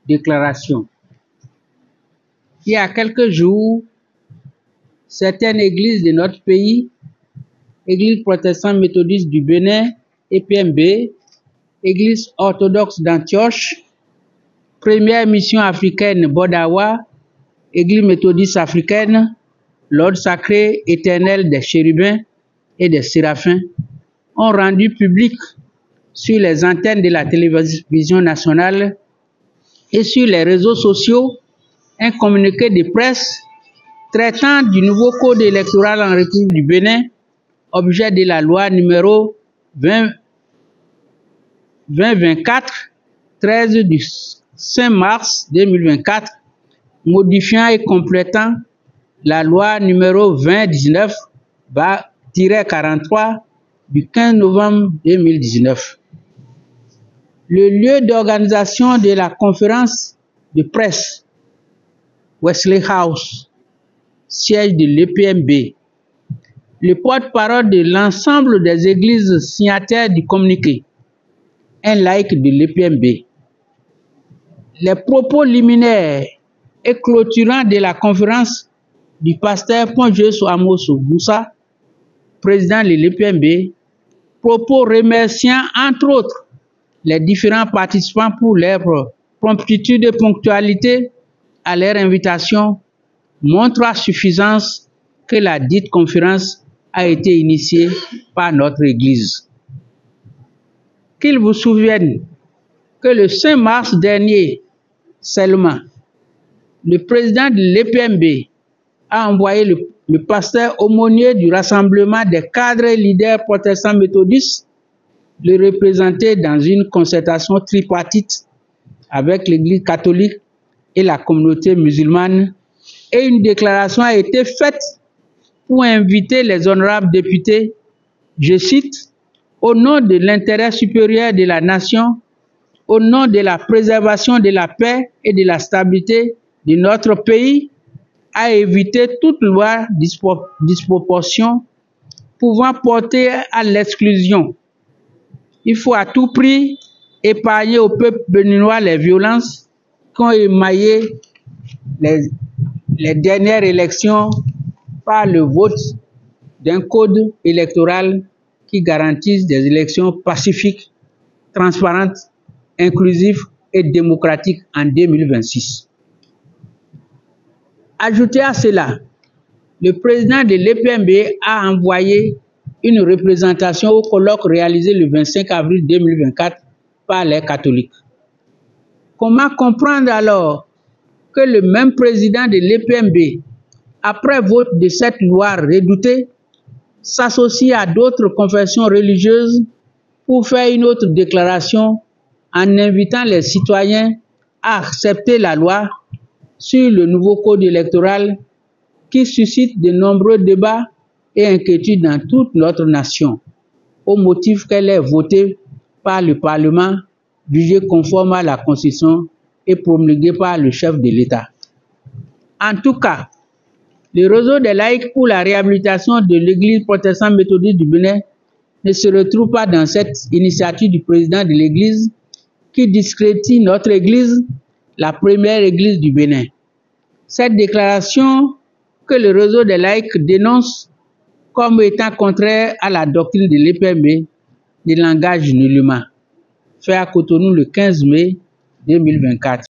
Déclaration. Il y a quelques jours, certaines églises de notre pays, Église protestante méthodiste du Bénin, EPMB, Église orthodoxe d'Antioche, Première mission africaine Bodawa, Église méthodiste africaine, l'ordre sacré éternel des chérubins et des séraphins, ont rendu public sur les antennes de la télévision nationale et sur les réseaux sociaux un communiqué de presse traitant du nouveau code électoral en République du Bénin, objet de la loi numéro 2024, 13 du 5 mars 2024, modifiant et complétant la loi numéro 2019-43 du 15 novembre 2019. Le lieu d'organisation de la conférence de presse, Wesley House, siège de l'EPMB, le porte-parole de l'ensemble des églises signataires du communiqué, un laïc de l'EPMB. Les propos liminaires et clôturants de la conférence du pasteur Ponjosu Amosu Boussa, président de l'EPMB, propos remerciant entre autres les différents participants pour leur promptitude et ponctualité à leur invitation, montrent à suffisance que la dite conférence a été initiée par notre Église. Qu'il vous souvienne que le 5 mars dernier seulement, le président de l'EPMB a envoyé le pasteur aumônier du rassemblement des cadres et leaders protestants méthodistes le représenter dans une concertation tripartite avec l'Église catholique et la communauté musulmane, et une déclaration a été faite pour inviter les honorables députés, je cite, au nom de l'intérêt supérieur de la nation, au nom de la préservation de la paix et de la stabilité de notre pays, à éviter toute loi disproportion pouvant porter à l'exclusion. Il faut à tout prix épargner au peuple béninois les violences qui ont émaillé les dernières élections par le vote d'un code électoral qui garantisse des élections pacifiques, transparentes, inclusives et démocratiques en 2026. Ajoutez à cela, le président de l'EPMB a envoyé une représentation au colloque réalisé le 25 avril 2024 par les catholiques. Comment comprendre alors que le même président de l'EPMB, après vote de cette loi redoutée, s'associe à d'autres confessions religieuses pour faire une autre déclaration en invitant les citoyens à accepter la loi sur le nouveau code électoral qui suscite de nombreux débats et inquiétudes dans toute notre nation, au motif qu'elle est votée par le Parlement, jugée conforme à la Constitution et promulguée par le chef de l'État. En tout cas, le réseau des laïcs pour la réhabilitation de l'Église protestante méthodiste du Bénin ne se retrouve pas dans cette initiative du président de l'Église qui discrédite notre Église, la première Église du Bénin. Cette déclaration que le réseau des laïcs dénonce comme étant contraire à la doctrine de l'EPMB ne l'engage nullement. Fait à Cotonou le 15 mai 2024.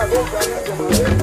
Vamos,